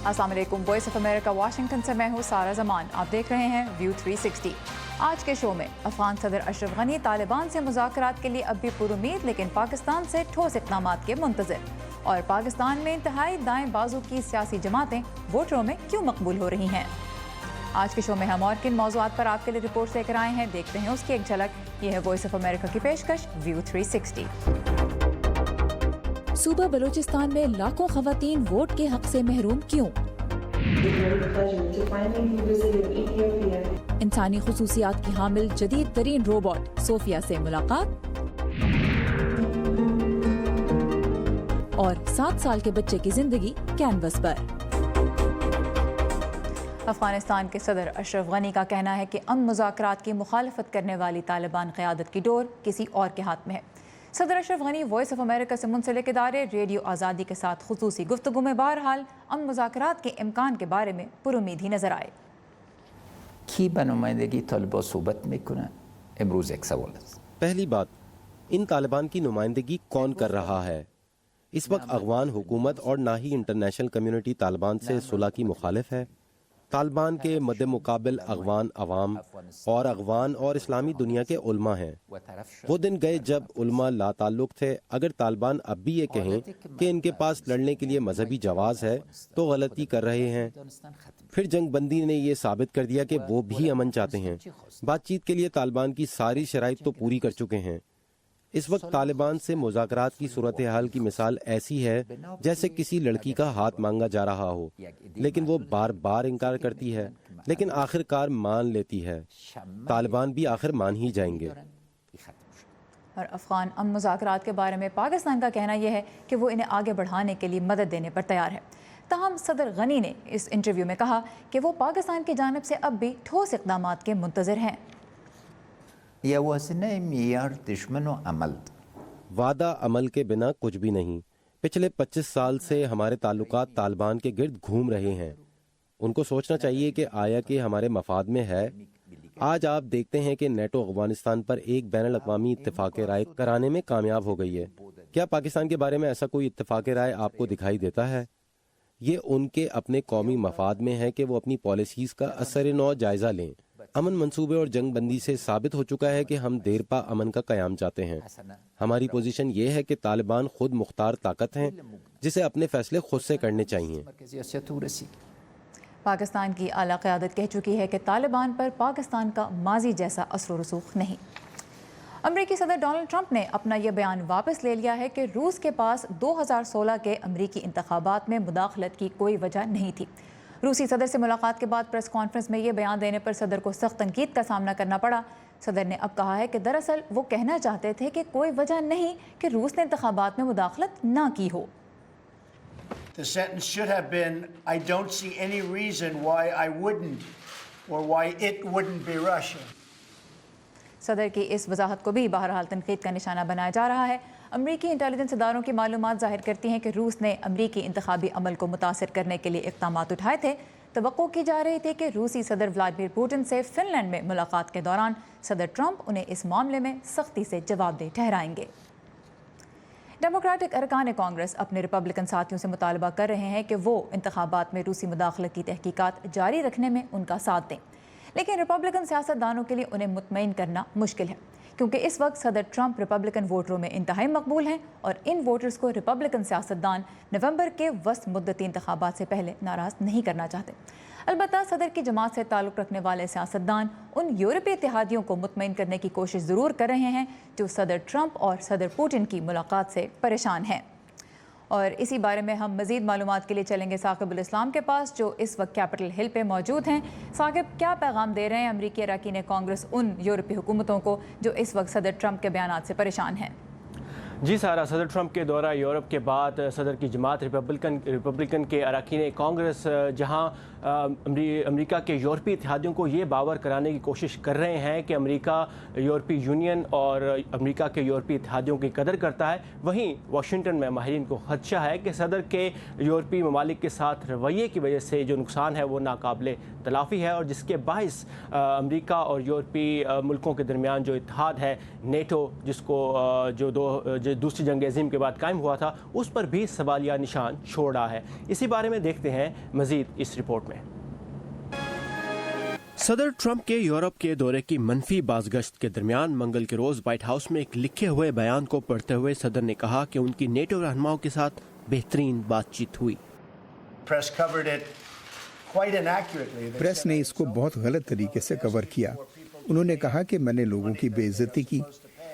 अस्सलाम वालेकुम, voice of America Washington से मैं हूँ सारा जमान। आप देख रहे हैं व्यू 360। आज के शो में अफगान सदर अशरफ गनी तालिबान से मुज़ाकरात के लिए अब भी पुरुमीद लेकिन पाकिस्तान से ठोस इक़दामात के मुंतज़िर, और पाकिस्तान में इंतहाई दाएं बाजू की सियासी जमातें वोटरों में क्यों मकबूल हो रही हैं। आज के शो में हम और किन मौज़ूआत पर आपके लिए रिपोर्ट लेकर आए हैं, देखते हैं उसकी एक झलक। ये है वॉइस ऑफ अमेरिका की पेशकश व्यू 360। सूबा बलूचिस्तान में लाखों खवातीन वोट के हक से महरूम क्यों? इंसानी खुसूसियात की हामिल जदीद तरीन रोबोट सोफिया से मुलाकात, और 7 साल के बच्चे की जिंदगी कैनवस पर। अफगानिस्तान के सदर अशरफ गनी का कहना है कि अमन मुज़ाकरात की मुखालफत करने वाली तालिबान क़यादत की डोर किसी और के हाथ में है। सदर Ashraf Ghani Voice of America से मुंसलिक इदारे रेडियो आज़ादी के साथ खुसूसी गुफ्तगू में बहरहाल अमन मुज़ाकरात के इम्कान के बारे में पुरुमीद ही नजर आए। की با नुमाइंदगी तालिबान सोबत میکنه امروز एक सवाल है। पहली बात, इन तालिबान की नुमाइंदगी कौन कर रहा है? इस वक्त अफगान हुकूमत और ना ही इंटरनेशनल कम्युनिटी तालिबान से सुलह की मुखालिफ है। तालिबान के मद्दे मुकाबिल अफगान अवाम और अफगान और इस्लामी दुनिया के उलमा हैं। वो दिन गए जब उलमा लाताल्लुक थे। अगर तालिबान अब भी ये कहें कि इनके पास लड़ने के लिए मजहबी जवाज़ है तो गलती कर रहे हैं। फिर जंग बंदी ने ये साबित कर दिया कि वो भी अमन चाहते हैं। बातचीत के लिए तालिबान की सारी शराइत तो पूरी कर चुके हैं। इस वक्त तालिबान से मुज़ाकरात की सूरत हाल की मिसाल ऐसी है जैसे किसी लड़की का हाथ मांगा जा रहा हो, लेकिन वो बार बार इनकार करती है, लेकिन आखिरकार मान लेती है। तालिबान भी आखिर मान ही जाएंगे। और अफगान अमन मुज़ाकरात के बारे में पाकिस्तान का कहना यह है कि वो इन्हें आगे बढ़ाने के लिए मदद देने पर तैयार है। ताहम सदर गनी ने इस इंटरव्यू में कहा कि वो पाकिस्तान की जानिब से अब भी ठोस इक़दामात के मुंतज़िर हैं। वादा अमल के बिना कुछ भी नहीं। पिछले 25 साल से हमारे ताल्लुकात तालिबान के गिर्द घूम रहे हैं। उनको सोचना चाहिए कि आया कि हमारे मफाद में है। आज आप देखते हैं कि नेटो अफगानिस्तान पर एक बैनुल-अक़वामी इत्तेफाक राय कराने में कामयाब हो गई है। क्या पाकिस्तान के बारे में ऐसा कोई इत्तेफाक राय आपको दिखाई देता है? ये उनके अपने कौमी मफाद में है कि वो अपनी पॉलिसीज़ का असर नौ जायज़ा लें। अमन मंसूबे और जंग बंदी से साबित हो चुका है कि हम देर पा अमन का क़याम चाहते हैं। हमारी पोजीशन ये है कि तालिबान खुद मुख्तार ताकत हैं जिसे अपने फैसले खुद से करने चाहिए। पाकिस्तान की आला क़यादत कह चुकी है कि तालिबान पर पाकिस्तान का माजी जैसा असर रसूख नहीं। अमरीकी सदर डोनाल्ड ट्रंप ने अपना यह बयान वापस ले लिया है कि रूस के पास 2016 के अमरीकी इंतखाबात में मुदाखलत की कोई वजह नहीं थी। रूसी सदर से मुलाकात के बाद प्रेस कॉन्फ्रेंस में ये बयान देने पर सदर को सख्त तनकीद का सामना करना पड़ा। सदर ने अब कहा है कि दरअसल वो कहना चाहते थे कि कोई वजह नहीं कि रूस ने इंतखाबात में मुदाखलत ना की हो। The sentence should have been, I don't see any reason why I wouldn't or why it wouldn't be Russia. सदर की इस वजाहत को भी बहरहाल तनकीद का निशाना बनाया जा रहा है। अमरीकी इंटेलिजेंस इदारों की मालूमात जाहिर करती हैं कि रूस ने अमरीकी इंतखाबी अमल को मुतासर करने के लिए इक़दामात उठाए थे। तवक्को की जा रही थी कि रूसी सदर व्लादिमीर पुतिन से फिनलैंड में मुलाकात के दौरान सदर ट्रंप उन्हें इस मामले में सख्ती से जवाबदेह ठहराएंगे। डेमोक्रेटिक अरकान कांग्रेस अपने रिपब्लिकन साथियों से मुतालबा कर रहे हैं कि वो इंतखाबात में रूसी मुदाखलत की तहकीकात जारी रखने में उनका साथ दें, लेकिन रिपब्लिकन सियासतदानों के लिए उन्हें मुतमईन करना मुश्किल है, क्योंकि इस वक्त सदर ट्रंप रिपब्लिकन वोटरों में इंतहाई मकबूल हैं और इन वोटर्स को रिपब्लिकन सियासतदान नवंबर के वस्त मुद्दती इंतखाबात से पहले नाराज़ नहीं करना चाहते। अलबत्ता सदर की जमात से ताल्लुक़ रखने वाले सियासतदान उन यूरोपीय इत्तेहादियों को मुतमईन करने की कोशिश ज़रूर कर रहे हैं जो सदर ट्रंप और सदर पुतिन की मुलाकात से परेशान हैं। और इसी बारे में हम मज़ीद मालूमात के लिए चलेंगे साकिबुल इस्लाम के पास, जो इस वक्त कैपिटल हिल पे मौजूद हैं। साकिब, क्या पैगाम दे रहे हैं अमरीकी अरकान कांग्रेस उन यूरोपीय हुकूमतों को जो इस वक्त सदर ट्रंप के बयानात से परेशान हैं? जी सारा, सदर ट्रंप के दौरा यूरोप के बाद सदर की जमात रिपब्लिकन के अरकान कांग्रेस जहां अमेरिका के यूरोपीय इत्तेहादियों को ये बावर कराने की कोशिश कर रहे हैं कि अमेरिका यूरोपीय यूनियन और अमेरिका के यूरोपीय इत्तेहादियों की कदर करता है, वहीं वाशिंगटन में माहिरीन को खदशा है कि सदर के यूरोपीय ममालिक के साथ रवैये की वजह से जो नुकसान है वो नाकाबिले तलाफ़ी है, और जिसके बाइस अमेरिका और यूरोपीय मुल्कों के दरमियान जो इत्तेहाद है नेटो, जिसको जो जो दूसरी जंग अज़ीम के बाद कायम हुआ था, उस पर भी सवालिया निशान छोड़ रहा है। इसी बारे में देखते हैं मज़ीद इस रिपोर्ट में। सदर ट्रंप के यूरोप के दौरे की मनफी बाज़गश्त के दरमियान मंगल के रोज़ व्हाइट हाउस में एक लिखे हुए बयान को पढ़ते हुए सदर ने कहा कि उनकी नेटो रहनुमाओं के साथ बेहतरीन बातचीत हुई। प्रेस ने इसको बहुत गलत तरीके से कवर किया। उन्होंने कहा कि मैंने लोगों की बेइज्जती की।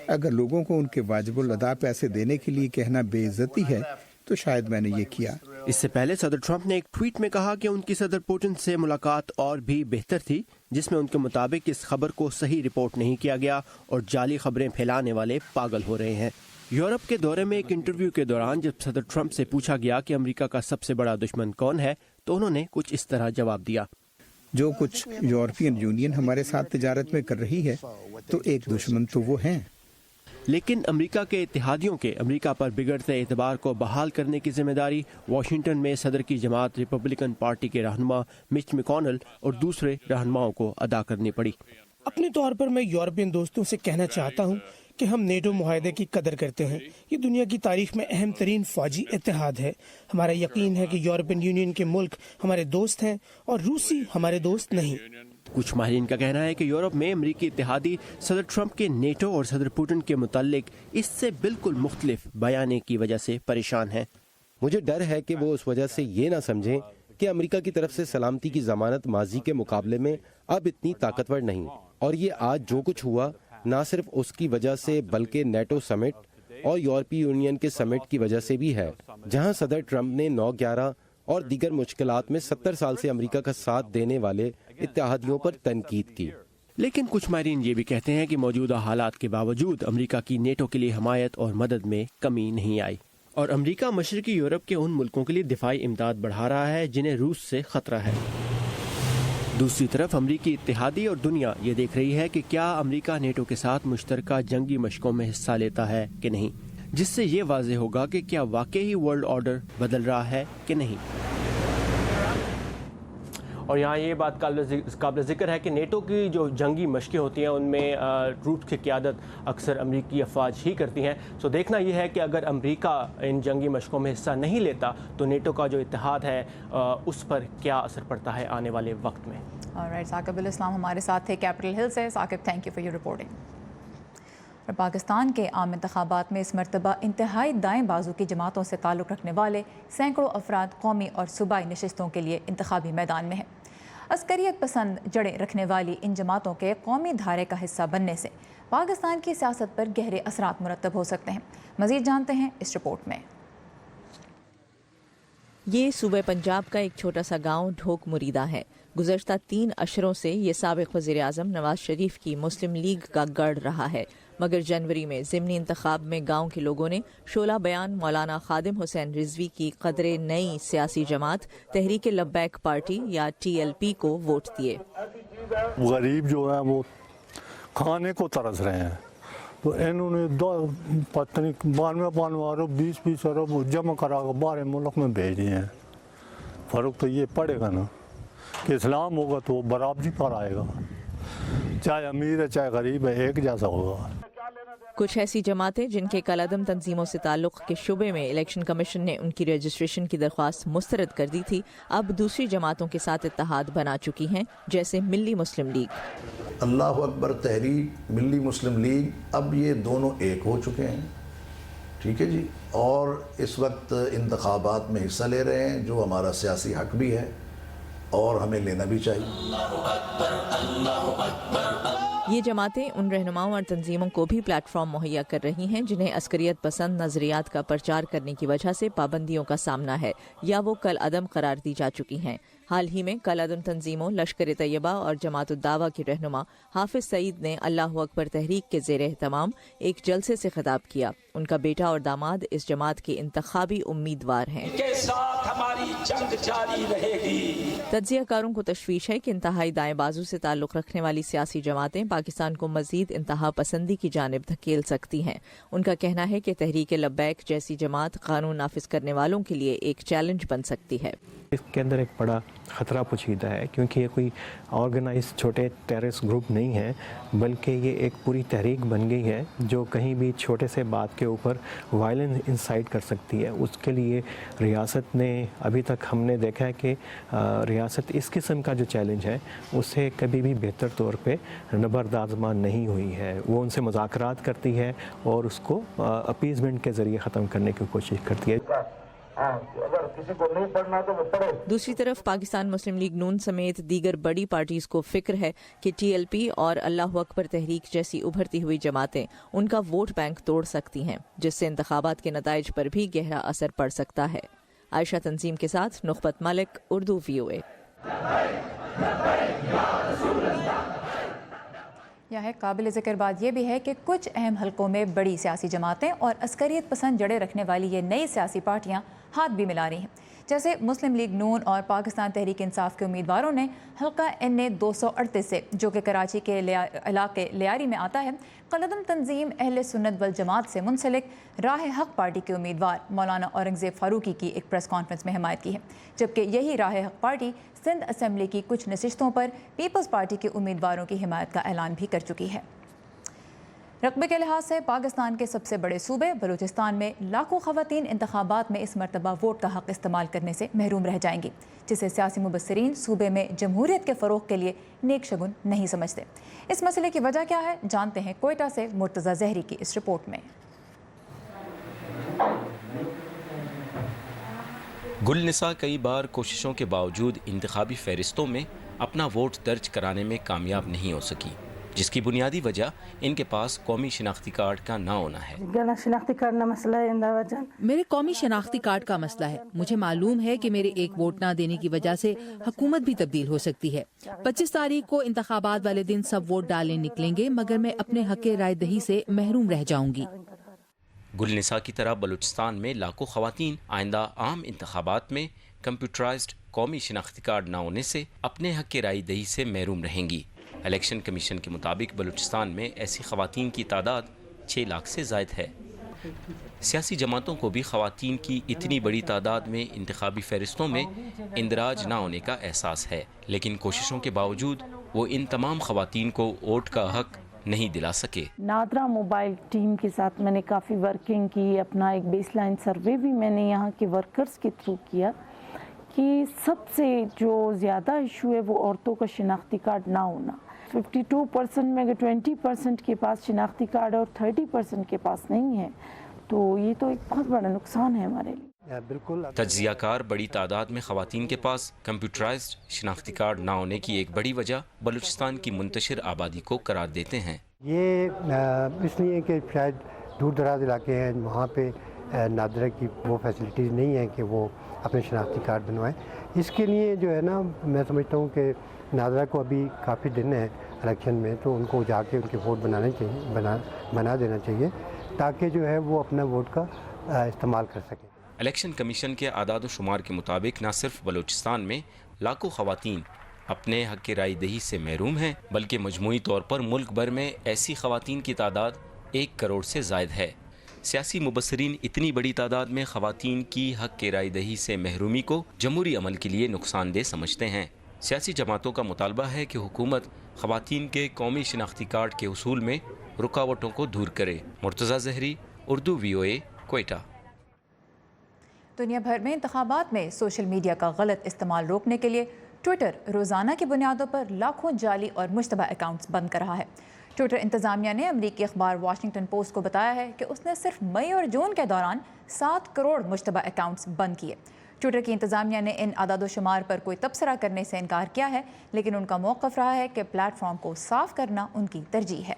अगर लोगों को उनके वाजिबुल अदा पैसे देने के लिए कहना बेइज्जती है तो शायद मैंने ये किया। इससे पहले सदर ट्रंप ने एक ट्वीट में कहा कि उनकी सदर पुतिन से मुलाकात और भी बेहतर थी, जिसमें उनके मुताबिक इस खबर को सही रिपोर्ट नहीं किया गया और जाली खबरें फैलाने वाले पागल हो रहे हैं। यूरोप के दौरे में एक इंटरव्यू के दौरान जब सदर ट्रंप से पूछा गया कि अमेरिका का सबसे बड़ा दुश्मन कौन है, तो उन्होंने कुछ इस तरह जवाब दिया। जो कुछ यूरोपियन यूनियन हमारे साथ तिजारत में कर रही है तो एक दुश्मन तो वो हैं। लेकिन अमेरिका के इत्तेहादियों के अमेरिका पर बिगड़ते एतबार को बहाल करने की जिम्मेदारी वाशिंगटन में सदर की जमात रिपब्लिकन पार्टी के रहनुमा मिच मैकॉनल और दूसरे रहनुमाओं को अदा करनी पड़ी। अपने तौर पर मैं यूरोपियन दोस्तों से कहना चाहता हूँ कि हम नेटो मुआहदे की कदर करते हैं। ये दुनिया की तारीख में अहम तरीन फौजी इत्तेहाद है। हमारा यकीन है कि यूरोपियन यूनियन के मुल्क हमारे दोस्त हैं और रूसी हमारे दोस्त नहीं। कुछ माहिरीन का कहना है कि यूरोप में अमरीकी इत्तेहादी सदर ट्रंप के नेटो और सदर पुतिन के मुतालिक इससे बिल्कुल मुख्तलिफ बयाने की वजह से परेशान हैं। मुझे डर है कि वो उस वजह से ये ना समझें कि अमेरिका की तरफ से सलामती की जमानत माजी के मुकाबले में अब इतनी ताकतवर नहीं, और ये आज जो कुछ हुआ ना सिर्फ उसकी वजह से बल्कि नेटो समिट और यूरोपीय यूनियन के समिट की वजह से भी है, जहां सदर ट्रंप ने 9/11 और दीगर मुश्किलात में 70 साल से अमेरिका का साथ देने वाले इत्तेहादियों पर तनकीद की। लेकिन कुछ माहिरीन ये भी कहते हैं कि मौजूदा हालात के बावजूद अमेरिका की नेटो के लिए हमायत और मदद में कमी नहीं आई, और अमेरिका मशरकी यूरोप के उन मुल्कों के लिए दिफाई इमदाद बढ़ा रहा है जिन्हें रूस से खतरा है। दूसरी तरफ अमरीकी इत्तेहादी और दुनिया ये देख रही है कि क्या अमेरिका नेटो के साथ मुश्तरका जंगी मशकों में हिस्सा लेता है कि नहीं, जिससे ये वाज़ेह होगा कि क्या वाकई ही वर्ल्ड ऑर्डर बदल रहा है कि नहीं। और यहाँ ये बात काबिल ज़िक्र है कि नेटो की जो जंगी मशकें होती हैं उनमें रूस की क़यादत अक्सर अमरीकी अफवाज ही करती हैं। सो देखना ये है कि अगर अमरीका इन जंगी मशकों में हिस्सा नहीं लेता तो नेटो का जो इत्तेहाद है उस पर क्या असर पड़ता है आने वाले वक्त में। ऑलराइट, साकिब अल इस्लाम हमारे साथ थे कैपिटल हिल से। Saqib, thank you for your reporting. और पाकिस्तान के आम इंतखाबात में इस मरतबा इंतहाई दाएं बाजू की जमातों से ताल्लुक़ रखने वाले सैकड़ों अफराद कौमी और सूबाई नशिस्तों के लिए इंतखाबी मैदान में हैं। अस्करियत पसंद जड़ें रखने वाली इन जमातों के कौमी धारे का हिस्सा बनने से पाकिस्तान की सियासत पर गहरे असरात मुरतब हो सकते हैं। मज़ीद जानते हैं इस रिपोर्ट में। ये सूबे पंजाब का एक छोटा सा गांव ढोक मुरीदा है। गुज़श्ता 3 अशरों से ये साबिक़ वज़ीर आज़म नवाज शरीफ की मुस्लिम लीग का गढ़ रहा है, मगर जनवरी में ज़िमनी इंतखाब में गांव के लोगों ने शोला बयान मौलाना खादिम हुसैन रिजवी की कदरे नई सियासी जमात तहरीक लब्बैक पार्टी या TLP को वोट दिए। गरीब जो है वो खाने को तरस रहे हैं, तो इन्होंने 92 अरब 20 अरब जमा करा कर बाहर मुल्क में भेज दिए हैं। फ़र्क तो ये पड़ेगा ना कि इस्लाम होगा तो बराबरी पर आएगा, चाहे अमीर है चाहे गरीब है, एक जैसा होगा। कुछ ऐसी जमातें जिनके कलादम तंजीमों से ताल्लुक़ के शुबे में इलेक्शन कमीशन ने उनकी रजिस्ट्रेशन की दरख्वास्त मुस्तरद कर दी थी, अब दूसरी जमातों के साथ इत्तेहाद बना चुकी हैं, जैसे मिल्ली मुस्लिम लीग। अल्लाह अकबर तहरीक, मिल्ली मुस्लिम लीग, अब ये दोनों एक हो चुके हैं, ठीक है जी, और इस वक्त इंतखाबात में हिस्सा ले रहे हैं, जो हमारा सियासी हक भी है और हमें लेना भी चाहिए। ये जमातें उन रहनुमाओं और तंजीमों को भी प्लेटफॉर्म मुहैया कर रही हैं जिन्हें अस्करियत पसंद नजरियात का प्रचार करने की वजह से पाबंदियों का सामना है या वो कल अदम करार दी जा चुकी हैं। हाल ही में कल अदम तंजीमों लश्कर तैयबा और जमात-उद-दावा के रहनुमा हाफिज सईद ने अल्लाह अकबर तहरीक के ज़ेर एहतमाम एक जलसे से खिताब किया। उनका बेटा और दामाद इस जमात के इंतखाबी उम्मीदवार हैं। तज्ज़ियाकारों को तशवीश है कि इंतहाई दाएं बाजू से ताल्लुक़ रखने वाली सियासी जमातें पाकिस्तान को मजीद इंतहा पसंदी की जानिब धकेल सकती हैं। उनका कहना है कि तहरीक लब्बैक जैसी जमात कानून नाफिज करने वालों के लिए एक चैलेंज बन सकती है। इसके अंदर एक बड़ा ख़तरा पोशीदा है, क्योंकि ये कोई ऑर्गेनाइज छोटे टेररिस्ट ग्रुप नहीं है, बल्कि ये एक पूरी तहरीक बन गई है जो कहीं भी छोटे से बात के ऊपर वायलेंस इंसाइट कर सकती है। उसके लिए रियासत ने अभी तक हमने देखा है कि रियासत इस किस्म का जो चैलेंज है उसे कभी भी बेहतर तौर पे नबरदाज़मान नहीं हुई है। वो उनसे मुज़ाकरात करती है और उसको अपीज़मेंट के ज़रिए ख़त्म करने की कोशिश करती है। दूसरी तरफ पाकिस्तान मुस्लिम लीग नून समेत दीगर बड़ी पार्टीज को फिक्र है कि TLP और अल्लाह अकबर तहरीक जैसी उभरती हुई जमातें उनका वोट बैंक तोड़ सकती हैं, जिससे इंतखाबात के नताइज पर भी गहरा असर पड़ सकता है। आयशा तंजीम के साथ नुखबत मलिक, उर्दू VOA। यह है काबिल ज़िक्र बात यह भी है कि कुछ अहम हलकों में बड़ी सियासी जमातें और अस्करियत पसंद जड़े रखने वाली ये नई सियासी पार्टियां हाथ भी मिला रही हैं। जैसे मुस्लिम लीग नून और पाकिस्तान तहरीक इंसाफ के उम्मीदवारों ने हल्का NA 238 से, जो कि कराची के इलाके लियारी में आता है, कलदम तंजीम अहले सुन्नत वल जमात से मुंसलिक राह हक पार्टी के उम्मीदवार मौलाना औरंगज़ेब फारूकी की एक प्रेस कॉन्फ्रेंस में हिमायत की है, जबकि यही राह हक पार्टी सिंध असम्बली की कुछ नशिस्तों पर पीपल्स पार्टी के उम्मीदवारों की हिमायत का ऐलान भी कर चुकी है। रकबे के लिहाज से पाकिस्तान के सबसे बड़े सूबे बलूचिस्तान में लाखों ख़वातीन इंतखाबात में इस मरतबा वोट का हक़ इस्तेमाल करने से महरूम रह जाएंगी, जिसे सियासी मुबस्सिरीन सूबे में जमहूरियत के फ़रोग़ के लिए नेक शगुन नहीं समझते। इस मसले की वजह क्या है, जानते हैं कोयटा से मुर्तज़ा ज़हरी की इस रिपोर्ट में। गुलनिसा कई बार कोशिशों के बावजूद इंतखाबी फहरिस्तों में अपना वोट दर्ज कराने में कामयाब नहीं हो सकी, जिसकी बुनियादी वजह इनके पास कौमी शिनाख्ती कार्ड का ना होना है। मेरे कौमी शिनाख्ती कार्ड का मसला है। मुझे मालूम है कि मेरे एक वोट ना देने की वजह से हुकूमत भी तब्दील हो सकती है। 25 तारीख को इंतखाबात वाले दिन सब वोट डालने निकलेंगे, मगर मैं अपने हक राय दही से महरूम रह जाऊंगी। गुलनिसा की तरह बलूचिस्तान में लाखों ख़वातीन आइंदा आम इंतखाबात में कंप्यूटराइज्ड कौमी शिनाख्ती कार्ड ना होने से अपने हक की राय दही से महरूम रहेंगी। इलेक्शन कमीशन के मुताबिक बलूचिस्तान में ऐसी ख़वातीन की तादाद 6 लाख से ज़ायद है। सियासी जमातों को भी ख़वातीन की इतनी बड़ी तादाद में इंतखाबी फहरिस्तों में इंदराज ना होने का एहसास है, लेकिन कोशिशों के बावजूद वो इन तमाम ख़वातीन को वोट का हक नहीं दिला सके। नादरा मोबाइल टीम के साथ मैंने काफ़ी वर्किंग की, अपना एक बेसलाइन सर्वे भी मैंने यहाँ के वर्कर्स के थ्रू किया कि सबसे जो ज़्यादा इशू है वो औरतों का शिनाख्ती कार्ड ना होना। 52% में अगर 20% के पास शिनाख्ती कार्ड है और 30% के पास नहीं है, तो ये तो एक बहुत बड़ा नुकसान है हमारे लिए। तज्ज़ियाकार बड़ी तादाद में ख़वातीन के पास कंप्यूटराइज्ड शिनाख्ती कार्ड ना होने की एक बड़ी वजह बलूचिस्तान की मुंतशिर आबादी को करार देते हैं। ये इसलिए कि शायद दूर दराज इलाके हैं, वहाँ पे नादरा की वो फैसिलिटीज़ नहीं है कि वो अपने शनाख्ती कार्ड बनवाएं। इसके लिए जो है ना, मैं समझता हूँ कि नादरा को अभी काफ़ी दिन है इलेक्शन में, तो उनको जाके उनके वोट बनाने चाहिए, बना देना चाहिए, ताकि जो है वो अपना वोट का इस्तेमाल कर सकें। इलेक्शन कमीशन के आदाद शुमार के मुताबिक न सिर्फ बलूचिस्तान में लाखों ख़वातीन अपने हक़ की राय दही से महरूम हैं, बल्कि मजमूई तौर पर मुल्क भर में ऐसी ख़वातीन की तादाद 1 करोड़ से ज़ायद है। सियासी मुबस्सिरीन इतनी बड़ी तादाद में ख़वातीन की हक़ की राय दही से महरूमी को जमहूरी अमल के लिए नुकसानदेह समझते हैं। सियासी जमातों का मुतालबा है कि हुकूमत ख़वातीन के कौमी शिनाख्ती कार्ड के उसूल में रुकावटों को दूर करे। मुर्तज़ा ज़हरी, उर्दू VOA, कोयटा। दुनिया भर में इंतखाबात में सोशल मीडिया का गलत इस्तेमाल रोकने के लिए ट्विटर रोज़ाना की बुनियादों पर लाखों जाली और मुश्तबा अकाउंट्स बंद कर रहा है। ट्विटर इंतज़ामिया ने अमरीकी अखबार वाशिंगटन पोस्ट को बताया है कि उसने सिर्फ मई और जून के दौरान 7 करोड़ मुश्तबा अकाउंट्स बंद किए। ट्विटर की इंतज़ामिया ने इन आदाद शुमार पर कोई तबसरा करने से इनकार किया है, लेकिन उनका मौक़िफ़ रहा है कि प्लेटफॉर्म को साफ़ करना उनकी तरजीह है।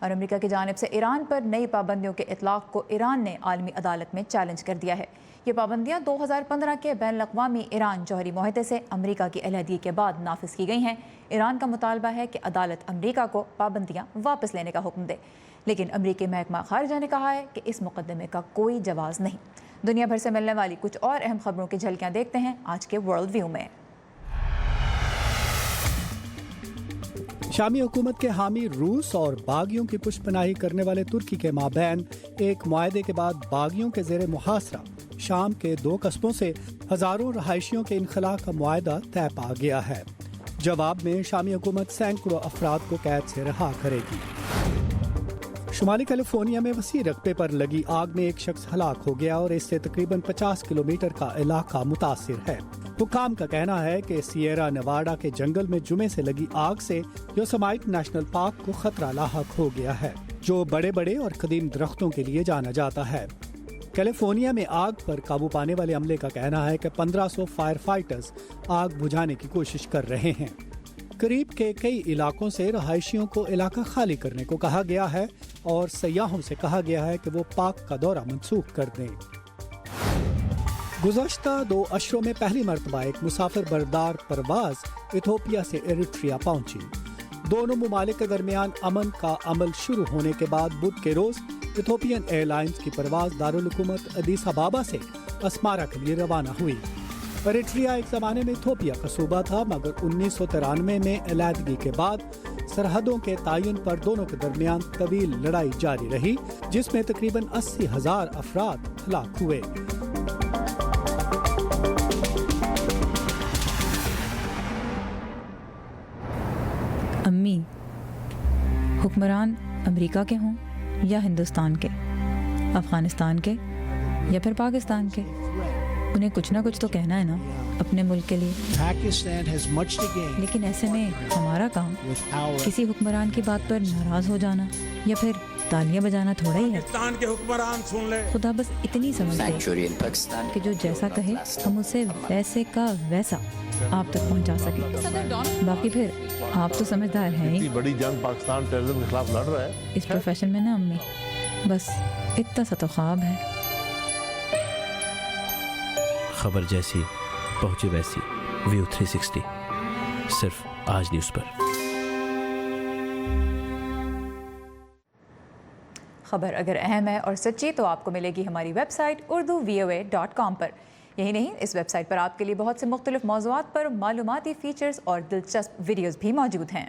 और अमेरिका की जानिब से ईरान पर नई पाबंदियों के इतलाक़ को ईरान ने आलमी अदालत में चैलेंज कर दिया है। ये पाबंदियाँ 2015 के बैनुल-अक़वामी ईरान जौहरी मुआहदे से अमेरिका की अलहदगी के बाद नाफिज की गई हैं। ईरान का मुतालबा है कि अदालत अमेरिका को पाबंदियाँ वापस लेने का हुक्म दे, लेकिन अमेरिकी महकमा खारिजा ने कहा है कि इस मुकदमे का कोई जवाज़ नहीं। दुनिया भर से मिलने वाली कुछ और अहम खबरों की झलकियाँ देखते हैं आज के वर्ल्ड व्यू में। شامی حکومت کے حامی روس اور باغیوں کی پشت پناہی کرنے والے ترکی کے مابین ایک معاہدے کے بعد باغیوں کے زیر محاصرہ شام کے 2 قصبوں سے ہزاروں رہائشیوں کے انخلاء کا معاہدہ طے پا گیا ہے۔ جواب میں شامی حکومت سینکڑوں افراد کو قید سے رہا کرے گی۔ شمالی کیلیفورنیا میں وسیع رقبے پر لگی آگ میں ایک شخص ہلاک ہو گیا اور اس سے تقریباً 50 کلومیٹر کا علاقہ متاثر ہے۔ حکام کا کہنا ہے کہ سیئرا نیواڈا کے جنگل میں جمعے سے لگی آگ سے یوسمائٹ نیشنل پارک کو خطرہ لاحق ہو گیا ہے، جو بڑے بڑے اور قدیم درختوں کے لیے جانا جاتا ہے۔ کیلیفورنیا میں آگ پر قابو پانے والے عملے کا کہنا ہے کہ 1500 فائر فائٹرز آگ بجھانے کی کوشش کر رہے ہیں۔ قریب کے کئی علاقوں سے رہائشیوں کو علاقہ خالی کرنے کو کہا گیا ہے اور سیاحوں سے کہا گیا ہے کہ وہ پارک کا دورہ منسوخ کر دیں۔ گزشتہ 2 اشروں میں پہلی مرتبہ ایک مسافر بردار پرواز ایتھوپیا سے ایریٹریا پہنچی۔ دونوں ممالک کے درمیان امن کا عمل شروع ہونے کے بعد بدھ کے روز ایتھوپین ایئر لائنز کی پرواز دارالحکومت ادیس ابابا سے اسمارا کے لیے روانہ ہوئی۔ ایریٹریا ایک زمانے میں ایتھوپیا کا صوبہ تھا، مگر 1993 میں علیحدگی کے بعد سرحدوں کے تعین پر دونوں کے درمیان طویل لڑائی جاری رہی، جس میں تقریباً 80,000 افراد ہلاک ہوئے۔ امی، حکمران امریکہ کے ہوں یا ہندوستان کے، افغانستان کے یا پھر پاکستان کے، انہیں کچھ نہ کچھ تو کہنا ہے نا اپنے ملک کے لیے۔ لیکن ایسے میں ہمارا کام کسی حکمران کی بات پر ناراض ہو جانا یا پھر تالیاں بجانا تھوڑا ہی ہے۔ خدا بس اتنی سمجھ دے کہ جو جیسا کہے ہم اسے ویسے کا ویسا آپ تک پہنچا سکیں۔ باقی پھر آپ تو سمجھدار ہیں ہی، بڑی جنگ پاکستان ٹیررزم کے خلاف لڑ رہا ہے اس پروفیشن میں نا امی، بس اتنا سا تو خواب ہے۔ خبر جیسی پہنچے ویسی، ویو 360 صرف آج نیوز پر۔ خبر اگر اہم ہے اور سچی تو آپ کو ملے گی ہماری ویب سائٹ urduvoa.com پر۔ یہی نہیں، اس ویب سائٹ پر آپ کے لیے بہت سے مختلف موضوعات پر معلوماتی فیچرز اور دلچسپ ویڈیوز بھی موجود ہیں۔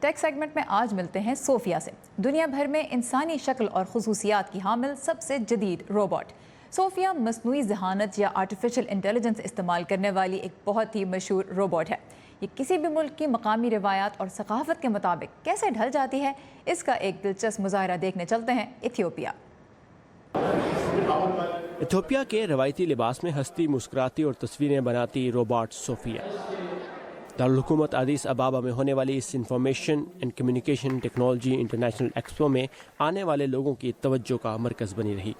ٹیک سیگمنٹ میں آج ملتے ہیں صوفیہ سے، دنیا بھر میں انسانی شکل اور خصوصیات کی حامل سب سے جدید روبوٹ۔ صوفیہ مصنوعی ذہانت یا آرٹیفیشل انٹیلیجنس استعمال کرنے والی ایک بہت ہی مشہور روبوٹ ہے۔ یہ کسی بھی ملک کی مقامی روایات اور ثقافت کے مطابق کیسے ڈھل جاتی ہے، اس کا ایک دلچسپ مظاہرہ دیکھنے چلتے ہیں ایتھیوپیا۔ ایتھوپیا کے روایتی لباس میں ہستی مسکراتی اور تصویریں بناتی روبوٹ صوفیہ دارالحکومت ادیس ابابا میں ہونے والی اس information and communication technology international expo میں آنے والے لوگوں کی توجہ کا مرکز بنی رہی۔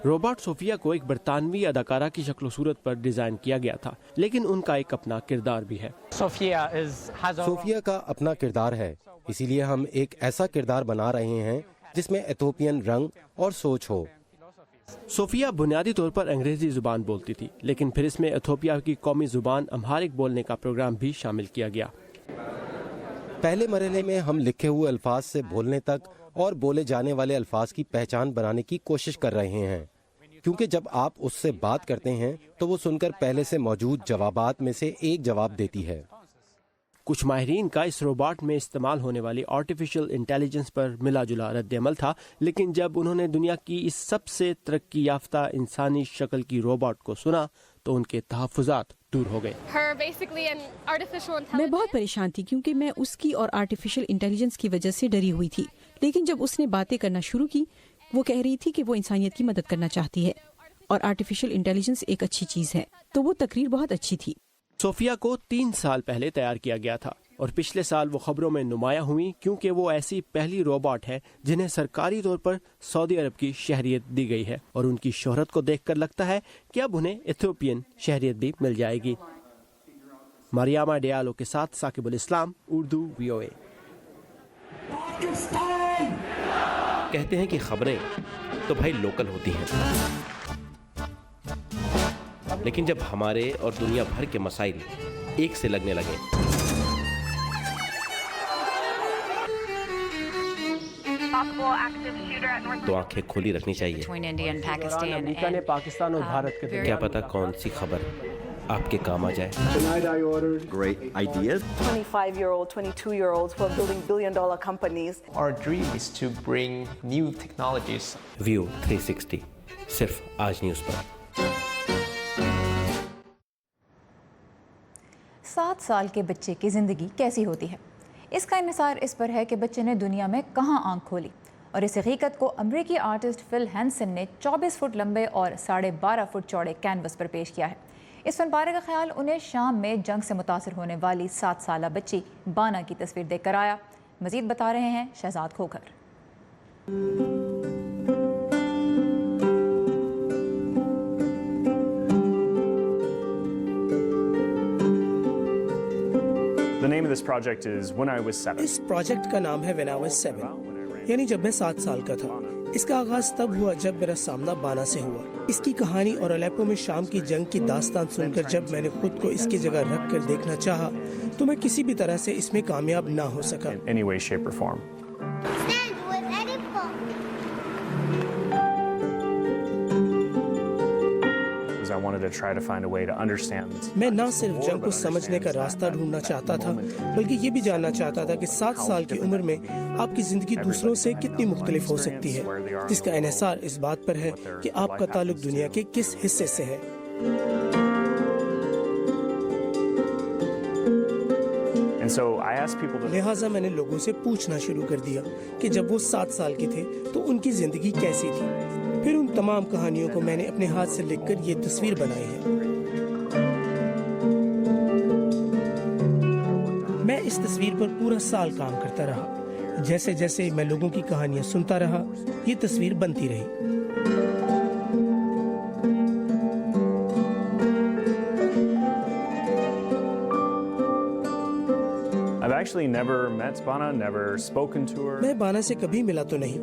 روبوٹ صوفیہ کو ایک برطانوی اداکارہ کی شکل و صورت پر ڈیزائن کیا گیا تھا، لیکن ان کا ایک اپنا کردار بھی ہے۔ صوفیہ کا اپنا کردار ہے، اسی لیے ہم ایک ایسا کردار بنا رہے ہیں جس میں ایتھوپین رنگ اور سوچ ہو۔ صوفیہ بنیادی طور پر انگریزی زبان بولتی تھی، لیکن پھر اس میں ایتھوپیا کی قومی زبان امہارک بولنے کا پروگرام بھی شامل کیا گیا۔ پہلے مرحلے میں ہم لکھے ہوئے الفاظ سے بولنے تک اور بولے جانے والے الفاظ کی پہچان بنانے کی کوشش کر رہے ہیں، کیونکہ جب آپ اس سے بات کرتے ہیں تو وہ سن کر پہلے سے موجود جوابات میں سے ایک جواب دیتی ہے۔ کچھ ماہرین کا اس روبوٹ میں استعمال ہونے والی آرٹیفیشل انٹیلیجنس پر ملا جلا رد عمل تھا، لیکن جب انہوں نے دنیا کی اس سب سے ترقی یافتہ انسانی شکل کی روبوٹ کو سنا تو ان کے تحفظات دور ہو گئے۔ میں بہت پریشان تھی کیونکہ میں اس کی اور آرٹیفیشل انٹیلیجنس کی وجہ سے ڈری ہوئی تھی، لیکن جب اس نے باتیں کرنا شروع کی، وہ کہہ رہی تھی کہ وہ انسانیت کی مدد کرنا چاہتی ہے اور آرٹیفیشل انٹیلیجنس ایک اچھی چیز ہے، تو وہ تقریر بہت اچھی تھی۔ صوفیہ کو 3 سال پہلے تیار کیا گیا تھا اور پچھلے سال وہ خبروں میں نمایاں ہوئی کیونکہ وہ ایسی پہلی روبوٹ ہے جنہیں سرکاری طور پر سعودی عرب کی شہریت دی گئی ہے، اور ان کی شہرت کو دیکھ کر لگتا ہے کہ اب انہیں ایتھوپین شہریت بھی مل جائے گی۔ مریاما ڈیالو کے ساتھ ثاقب الاسلام، اردو VOA۔ کہتے ہیں کہ خبریں تو بھائی لوکل ہوتی ہیں، لیکن جب ہمارے اور دنیا بھر کے مسائل ایک سے لگنے لگے تو آنکھیں کھلی رکھنی چاہیے. امریکہ نے پاکستان اور بھارت کے کیا پتا کون سی خبر آپ کے کام آ جائے. Great ideas. 25-year-old, 22-year-olds who are building billion-dollar companies. Our dream is to bring new technologies. View 360 صرف آج نیوز پر. 7 سال کے بچے کی زندگی کیسی ہوتی ہے؟ اس کا انحصار اس پر ہے کہ بچے نے دنیا میں کہاں آنکھ کھولی، اور اس حقیقت کو امریکی آرٹسٹ فل ہینسن نے 24 فٹ لمبے اور 12.5 فٹ چوڑے کینوس پر پیش کیا ہے. اس فن پارے کا خیال انہیں شام میں جنگ سے متاثر ہونے والی 7 سالہ بچی بانا کی تصویر دیکھ کر آیا. مزید بتا رہے ہیں Shahzad Khokhar. The name of this project is When I Was 7. اس پروجیکٹ کا نام ہے When I Was 7، یعنی جب میں 7 سال کا تھا. اس کا آغاز تب ہوا جب میرا سامنا بانا سے ہوا. اس کی کہانی اور الیپو میں شام کی جنگ کی داستان سن کر جب میں نے خود کو اس کی جگہ رکھ کر دیکھنا چاہا تو میں کسی بھی طرح سے اس میں کامیاب نہ ہو سکا. In any way, shape, or form. I wanted to try to find a way to understand. میں نہ صرف جنگ کو سمجھنے کا راستہ ڈھونڈنا چاہتا تھا بلکہ یہ بھی جاننا چاہتا تھا کہ 7 سال کی عمر میں آپ کی زندگی دوسروں سے کتنی مختلف ہو سکتی ہے، جس کا انحصار اس بات پر ہے کہ آپ کا تعلق دنیا کے کس حصے سے ہے. لہٰذا میں نے لوگوں سے پوچھنا شروع کر دیا کہ جب وہ 7 سال کے تھے تو ان کی زندگی کیسی تھی. پھر ان تمام کہانیوں کو میں نے اپنے ہاتھ سے لکھ کر یہ تصویر بنائی ہے. میں اس تصویر پر پورا سال کام کرتا رہا. جیسے جیسے میں لوگوں کی کہانیاں سنتا رہا یہ تصویر بنتی رہی. میں بانا سے کبھی ملا تو نہیں،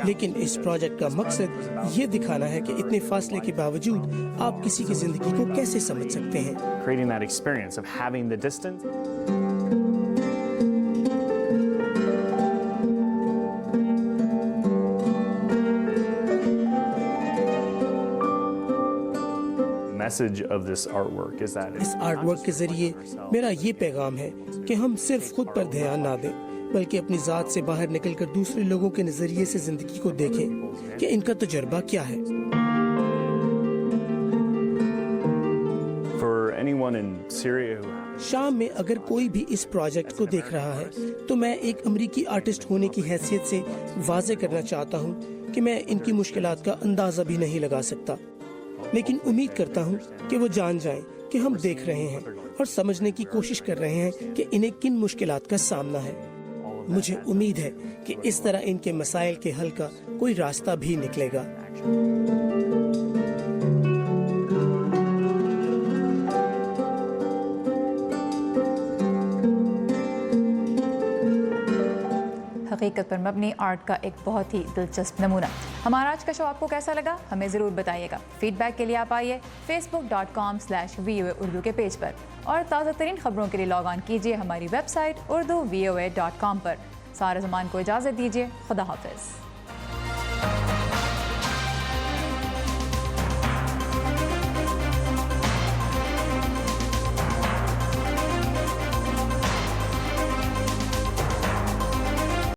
لیکن اس پروجیکٹ کا مقصد یہ دکھانا ہے کہ اتنے فاصلے کے باوجود آپ کسی کی زندگی کو کیسے سمجھ سکتے ہیں. اس آرٹ ورک کے ذریعے میرا یہ پیغام ہے کہ ہم صرف خود پر دھیان نہ دیں بلکہ اپنی ذات سے باہر نکل کر دوسرے لوگوں کے نظریے سے زندگی کو دیکھیں کہ ان کا تجربہ کیا ہے. شام میں اگر کوئی بھی اس پروجیکٹ کو دیکھ رہا ہے تو میں ایک امریکی آرٹسٹ ہونے کی حیثیت سے واضح کرنا چاہتا ہوں کہ میں ان کی مشکلات کا اندازہ بھی نہیں لگا سکتا، لیکن امید کرتا ہوں کہ وہ جان جائیں کہ ہم دیکھ رہے ہیں اور سمجھنے کی کوشش کر رہے ہیں کہ انہیں کن مشکلات کا سامنا ہے. مجھے امید ہے کہ اس طرح ان کے مسائل کے حل کا کوئی راستہ بھی نکلے گا. حقیقت پر مبنی آرٹ کا ایک بہت ہی دلچسپ نمونہ. ہمارا آج کا شو آپ کو کیسا لگا ہمیں ضرور بتائیے گا. فیڈ بیک کے لیے آپ آئیے facebook.com/VOA اردو کے پیج پر، اور تازہ ترین خبروں کے لیے لاگ آن کیجیے ہماری ویب سائٹ urduvoa.com پر. سارا زمان کو اجازت دیجیے. خدا حافظ.